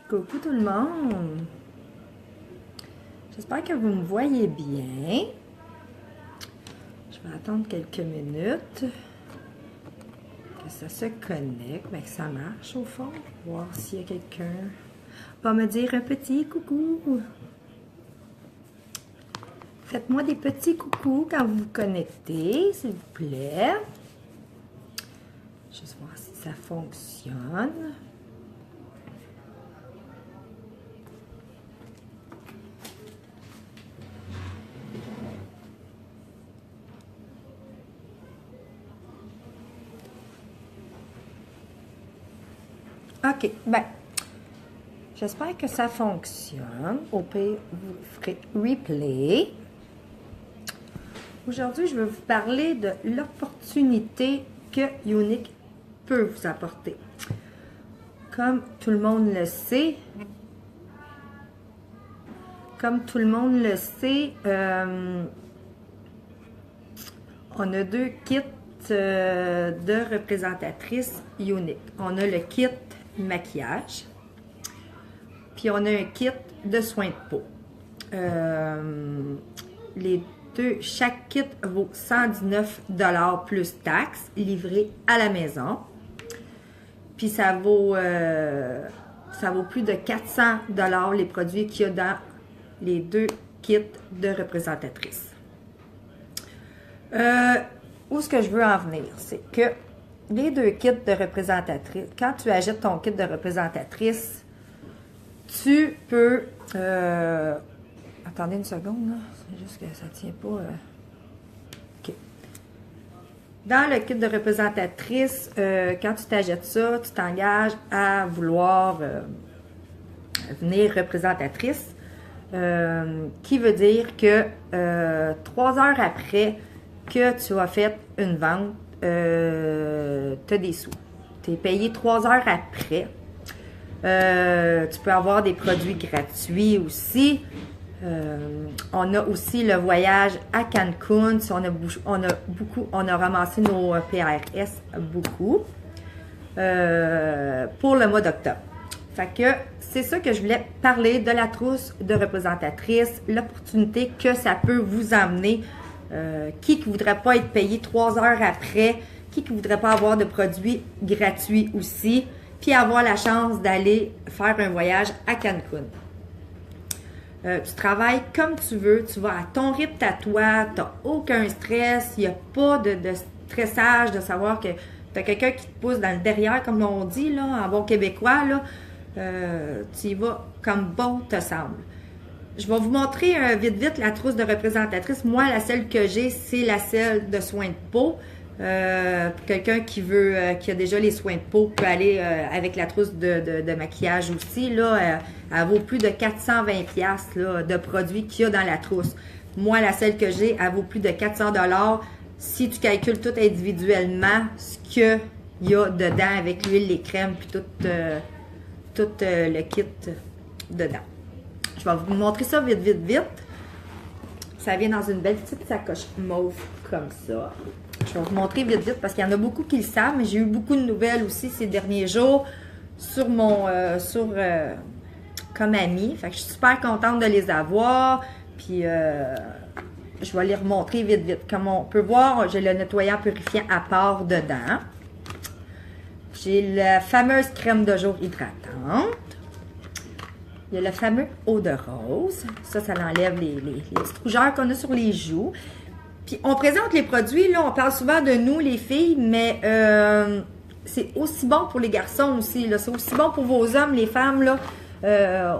Coucou tout le monde! J'espère que vous me voyez bien. Je vais attendre quelques minutes que ça se connecte, mais que ça marche au fond. Voir s'il y a quelqu'un qui va me dire un petit coucou. Faites-moi des petits coucous quand vous vous connectez, s'il vous plaît. Juste voir si ça fonctionne. OK, ben, j'espère que ça fonctionne. Au pire, vous ferez replay. Aujourd'hui, je vais vous parler de l'opportunité que Younique peut vous apporter. Comme tout le monde le sait, on a deux kits de représentatrices Younique. On a le kit maquillage, puis on a un kit de soins de peau. Les deux, chaque kit vaut 119 $ plus taxes, livré à la maison. Puis ça vaut plus de 400 $ les produits qu'il y a dans les deux kits de représentatrices. Où est-ce que je veux en venir? C'est que les deux kits de représentatrice, quand tu achètes ton kit de représentatrice, tu peux... attendez une seconde, là. C'est juste que ça ne tient pas... OK. Dans le kit de représentatrice, quand tu t'achètes ça, tu t'engages à vouloir venir représentatrice, qui veut dire que 3 heures après que tu as fait une vente, tu as des sous. Tu es payé 3 heures après. Tu peux avoir des produits gratuits aussi. On a aussi le voyage à Cancun. On a ramassé nos PRS beaucoup pour le mois d'octobre. Fait que c'est ça que je voulais parler de la trousse de représentatrice, l'opportunité que ça peut vous emmener. Qui ne voudrait pas être payé 3 heures après, qui ne voudrait pas avoir de produits gratuits aussi, puis avoir la chance d'aller faire un voyage à Cancun. Tu travailles comme tu veux, tu vas à ton rythme à toi, tu n'as aucun stress, il n'y a pas de stressage de savoir que tu as quelqu'un qui te pousse dans le derrière, comme on dit là, en bon québécois, là, tu y vas comme bon te semble. Je vais vous montrer vite la trousse de représentatrice. Moi, la celle que j'ai, c'est la celle de soins de peau. Pour quelqu'un qui a déjà les soins de peau, peut aller avec la trousse de maquillage aussi. Là, elle vaut plus de 420$ là, de produits qu'il y a dans la trousse. Moi, la celle que j'ai, elle vaut plus de 400 $. Si tu calcules tout individuellement, ce qu'il y a dedans avec l'huile, les crèmes, puis tout le kit dedans. Je vais vous montrer ça vite. Ça vient dans une belle petite sacoche mauve comme ça. Je vais vous montrer vite parce qu'il y en a beaucoup qui le savent, mais j'ai eu beaucoup de nouvelles aussi ces derniers jours sur comme amie. Fait que je suis super contente de les avoir. Puis je vais les remontrer vite. Comme on peut voir, j'ai le nettoyant purifiant à part dedans. J'ai la fameuse crème de jour hydratante. Il y a le fameux eau de rose. Ça l'enlève les petites rougeurs qu'on a sur les joues. Puis, on présente les produits, là, on parle souvent de nous, les filles, mais c'est aussi bon pour les garçons aussi, là. C'est aussi bon pour vos hommes, les femmes, là.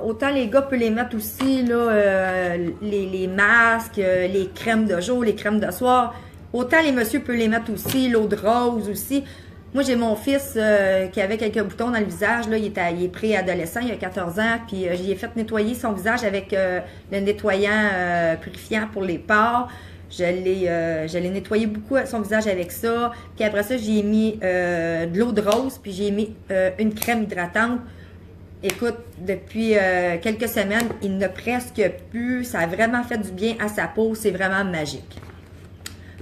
Autant les gars peuvent les mettre aussi, là, les masques, les crèmes de jour, les crèmes de soir. Autant les messieurs peuvent les mettre aussi, l'eau de rose aussi. Moi, j'ai mon fils qui avait quelques boutons dans le visage. Là, il est préadolescent, il a 14 ans. Puis, j'y ai fait nettoyer son visage avec le nettoyant purifiant pour les pores. Je l'ai nettoyé beaucoup son visage avec ça. Puis après ça, j'ai mis de l'eau de rose. Puis, j'ai mis une crème hydratante. Écoute, depuis quelques semaines, il n'a presque plus. Ça a vraiment fait du bien à sa peau. C'est vraiment magique.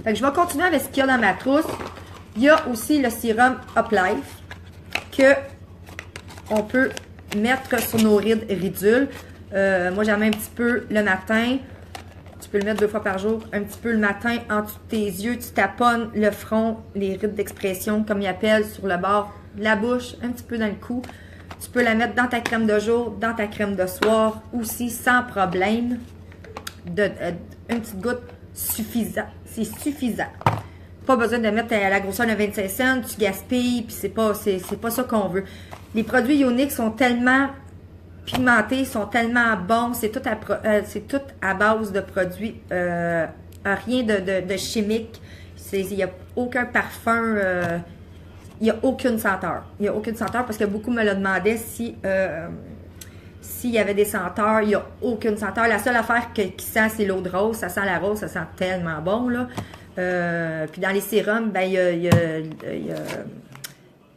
Fait que je vais continuer avec ce qu'il y a dans ma trousse. Il y a aussi le sérum Up Life que on peut mettre sur nos rides ridules. Moi, j'en mets un petit peu le matin. Tu peux le mettre 2 fois par jour. Un petit peu le matin, en dessous de tes yeux. Tu taponnes le front, les rides d'expression, comme ils appellent, sur le bord de la bouche, un petit peu dans le cou. Tu peux la mettre dans ta crème de jour, dans ta crème de soir, aussi, sans problème. Une petite goutte suffisant. C'est suffisant. Pas besoin de mettre à la grosseur de 25 cents, tu gaspilles, puis c'est pas ça qu'on veut. Les produits ioniques sont tellement pimentés, sont tellement bons, c'est tout à base de produits, rien de chimique. Il n'y a aucun parfum, il n'y a aucune senteur. Il n'y a aucune senteur parce que beaucoup me le demandaient s'il y avait des senteurs, il n'y a aucune senteur. La seule affaire qui sent, c'est l'eau de rose. Ça sent la rose, ça sent tellement bon, là. Puis dans les sérums, ben, il y a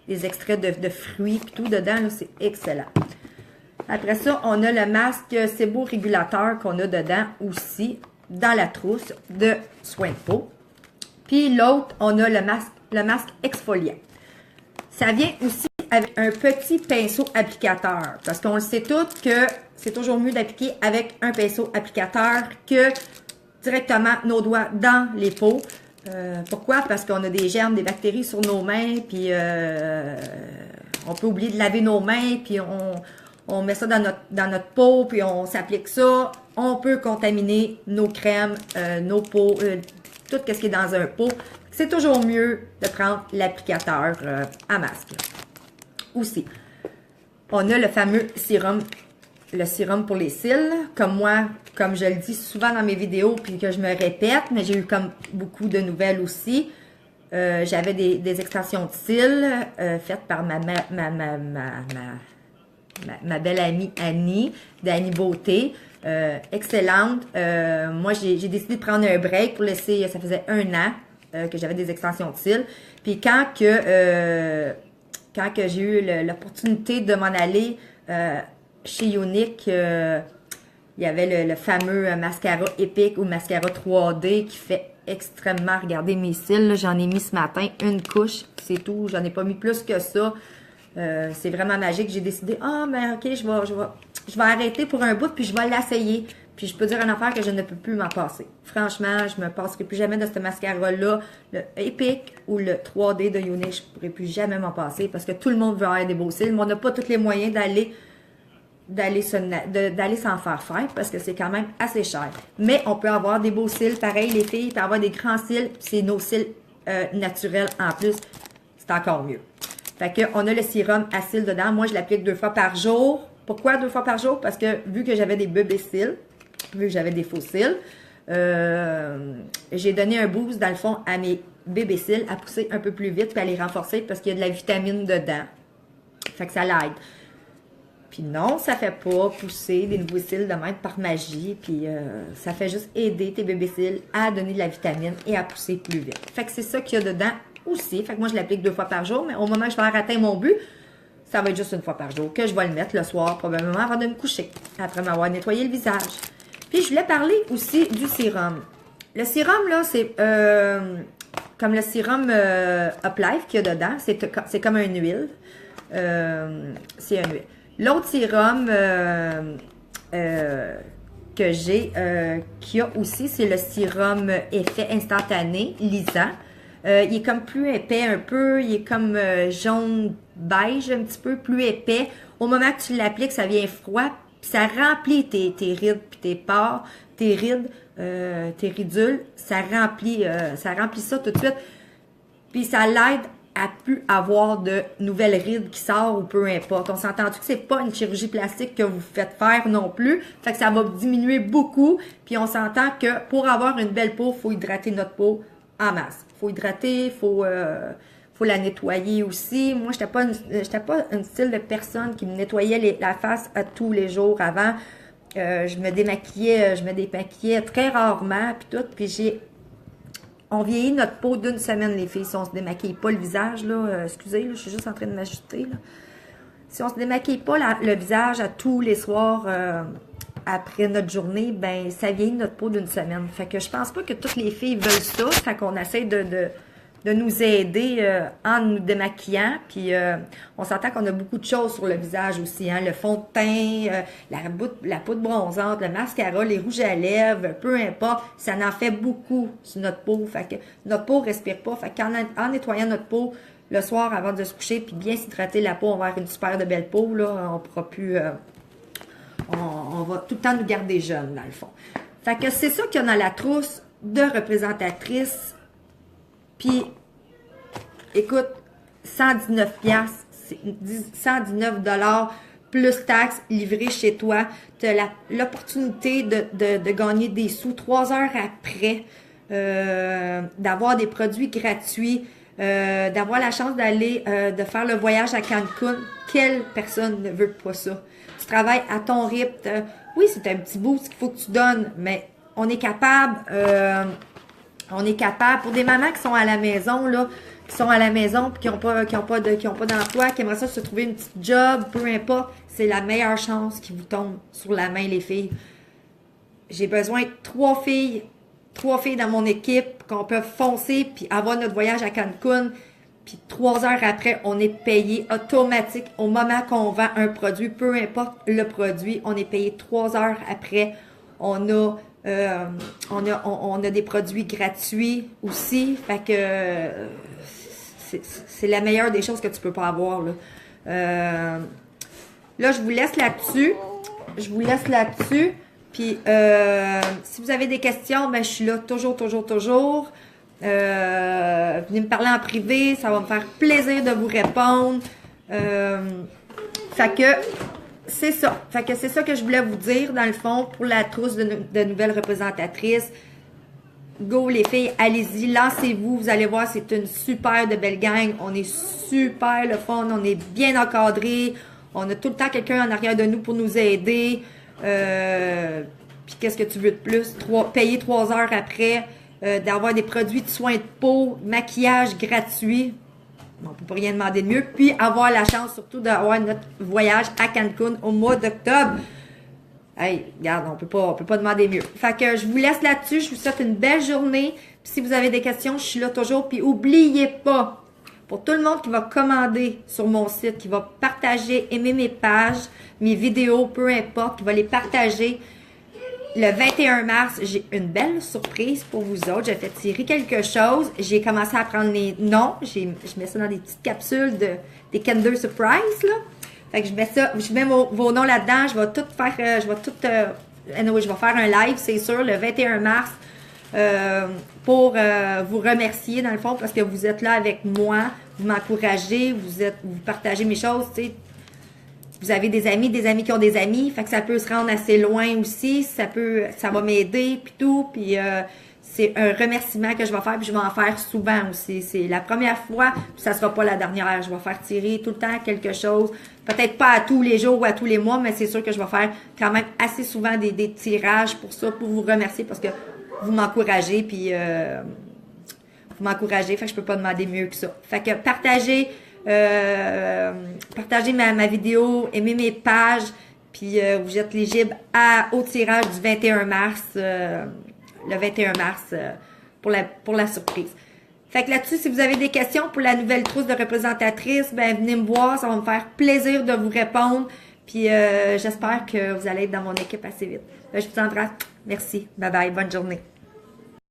des extraits de fruits et tout dedans, là, c'est excellent. Après ça, on a le masque séborégulateur qu'on a dedans aussi, dans la trousse de soins de peau. Puis l'autre, on a le masque exfoliant. Ça vient aussi avec un petit pinceau applicateur. Parce qu'on le sait tous que c'est toujours mieux d'appliquer avec un pinceau applicateur que directement nos doigts dans les peaux. Pourquoi? Parce qu'on a des germes, des bactéries sur nos mains, puis on peut oublier de laver nos mains, puis on met ça dans notre peau, puis on s'applique ça. On peut contaminer nos crèmes, nos peaux, tout ce qui est dans un pot. C'est toujours mieux de prendre l'applicateur à masque. Aussi, on a le fameux sérum, le sérum pour les cils. Comme moi, comme je le dis souvent dans mes vidéos, puis que je me répète, mais j'ai eu comme beaucoup de nouvelles aussi. J'avais des extensions de cils faites par ma belle amie Annie, d'Annie Beauté. Excellente. Moi, j'ai décidé de prendre un break pour laisser, ça faisait 1 an que j'avais des extensions de cils. Puis quand que j'ai eu l'opportunité de m'en aller chez Younique, il y avait le fameux mascara Epic ou mascara 3D qui fait extrêmement, regardez mes cils, j'en ai mis ce matin une couche, c'est tout, j'en ai pas mis plus que ça. C'est vraiment magique. J'ai décidé, mais ok, je vais arrêter pour un bout, puis je vais l'essayer. Puis je peux dire une affaire que je ne peux plus m'en passer. Franchement, je me passerai plus jamais de ce mascara-là, le Epic ou le 3D de Younique, je ne pourrai plus jamais m'en passer parce que tout le monde veut avoir des beaux cils, mais on n'a pas tous les moyens d'aller s'en faire parce que c'est quand même assez cher. Mais on peut avoir des beaux cils, pareil, les filles, peuvent avoir des grands cils, c'est nos cils naturels en plus, c'est encore mieux. Fait que on a le sérum à cils dedans. Moi, je l'applique 2 fois par jour. Pourquoi 2 fois par jour? Parce que vu que j'avais des bébés cils, vu que j'avais des faux cils, j'ai donné un boost dans le fond à mes bébés cils à pousser un peu plus vite puis à les renforcer parce qu'il y a de la vitamine dedans. Fait que ça l'aide. Puis non, ça fait pas pousser des nouveaux cils de même par magie. Puis ça fait juste aider tes bébés cils à donner de la vitamine et à pousser plus vite. Fait que c'est ça qu'il y a dedans aussi. Fait que moi, je l'applique 2 fois par jour. Mais au moment où je vais avoir atteint mon but, ça va être juste 1 fois par jour que je vais le mettre le soir, probablement avant de me coucher, après m'avoir nettoyé le visage. Puis je voulais parler aussi du sérum. Le sérum, là, c'est comme le sérum Up Life qu'il y a dedans. C'est comme une huile. C'est une huile. L'autre sérum que j'ai, qu'il y a aussi, c'est le sérum effet instantané, lisant. Il est comme plus épais un peu, il est comme jaune beige un petit peu, plus épais. Au moment que tu l'appliques, ça vient froid, puis ça remplit tes rides, puis tes pores, tes rides, tes ridules, ça remplit ça tout de suite. Puis ça l'aide à plus avoir de nouvelles rides qui sortent ou peu importe. On s'entend-tu que c'est pas une chirurgie plastique que vous faites faire non plus. Fait que ça va diminuer beaucoup. Puis on s'entend que pour avoir une belle peau, il faut hydrater notre peau en masse. Il faut hydrater, il faut la nettoyer aussi. Moi, j'étais pas un style de personne qui me nettoyait la face à tous les jours avant. Je me démaquillais très rarement, puis tout. Puis on vieillit notre peau d'1 semaine, les filles, si on se démaquille pas le visage, là. Excusez, là, je suis juste en train de m'ajuster, là. Si on se démaquille pas le visage à tous les soirs après notre journée, ben ça vieillit notre peau d'1 semaine. Fait que je pense pas que toutes les filles veulent ça. Fait qu'on essaie de de nous aider en nous démaquillant. Puis on s'entend qu'on a beaucoup de choses sur le visage aussi, hein? Le fond de teint, la poudre bronzante, le mascara, les rouges à lèvres, peu importe, ça en fait beaucoup sur notre peau. Fait que notre peau respire pas. Fait qu'en nettoyant notre peau le soir avant de se coucher, puis bien s'hydrater la peau, on va avoir une super de belle peau, là. On pourra plus... on va tout le temps nous garder jeunes, dans le fond. Fait que c'est ça qu'il y a dans la trousse de représentatrice. Puis, écoute, 119 piastres, 119 $, plus taxes livrées chez toi. Tu as l'opportunité de gagner des sous 3 heures après, d'avoir des produits gratuits, d'avoir la chance d'aller, de faire le voyage à Cancun. Quelle personne ne veut pas ça? Tu travailles à ton rythme. Oui, c'est un petit bout qu'il faut que tu donnes, mais on est capable... pour des mamans qui sont à la maison, là, qui sont à la maison puis qui n'ont pas d'emploi, qui aimeraient ça se trouver une petite job, peu importe, c'est la meilleure chance qui vous tombe sur la main, les filles. J'ai besoin de 3 filles dans mon équipe qu'on peut foncer puis avoir notre voyage à Cancun. Puis 3 heures après, on est payé automatique au moment qu'on vend un produit, peu importe le produit, on est payé 3 heures après. On a des produits gratuits aussi. Fait que c'est la meilleure des choses que tu peux pas avoir, là. Là, je vous laisse là-dessus. Puis, si vous avez des questions, ben, je suis là toujours. Venez me parler en privé. Ça va me faire plaisir de vous répondre. Fait que... c'est ça. Fait que c'est ça que je voulais vous dire, dans le fond, pour la trousse de nouvelles représentatrices. Go, les filles, allez-y, lancez-vous. Vous allez voir, c'est une super de belle gang. On est super le fun. On est bien encadré. On a tout le temps quelqu'un en arrière de nous pour nous aider. Puis qu'est-ce que tu veux de plus? Payer 3 heures après. D'avoir des produits de soins de peau, maquillage gratuit. On ne peut pas rien demander de mieux. Puis avoir la chance surtout d'avoir notre voyage à Cancun au mois d'octobre. Hey, regarde, on peut pas demander mieux. Fait que je vous laisse là-dessus. Je vous souhaite une belle journée. Puis si vous avez des questions, je suis là toujours. Puis oubliez pas, pour tout le monde qui va commander sur mon site, qui va partager, aimer mes pages, mes vidéos, peu importe, qui va les partager, le 21 mars, j'ai une belle surprise pour vous autres. J'ai fait tirer quelque chose. J'ai commencé à prendre les noms. Je mets ça dans des petites capsules des Kinder Surprise, là. Fait que je mets vos noms là-dedans. Je vais tout faire, anyway, je vais faire un live, c'est sûr, le 21 mars, pour vous remercier, dans le fond, parce que vous êtes là avec moi. Vous m'encouragez, vous partagez mes choses, tu sais. Vous avez des amis qui ont des amis, fait que ça peut se rendre assez loin aussi, ça va m'aider, puis tout, puis c'est un remerciement que je vais faire, puis je vais en faire souvent aussi. C'est la première fois, puis ça sera pas la dernière. Je vais faire tirer tout le temps quelque chose, peut-être pas à tous les jours ou à tous les mois, mais c'est sûr que je vais faire quand même assez souvent des tirages pour ça, pour vous remercier, parce que vous m'encouragez, puis vous m'encouragez, fait que je peux pas demander mieux que ça. Fait que partagez ma vidéo, aimez mes pages, puis vous êtes éligible au tirage du 21 mars, le 21 mars, pour la surprise. Fait que là-dessus, si vous avez des questions pour la nouvelle trousse de représentatrice, ben venez me voir, ça va me faire plaisir de vous répondre, puis j'espère que vous allez être dans mon équipe assez vite. Ben, je vous embrasse, merci, bye bye, bonne journée.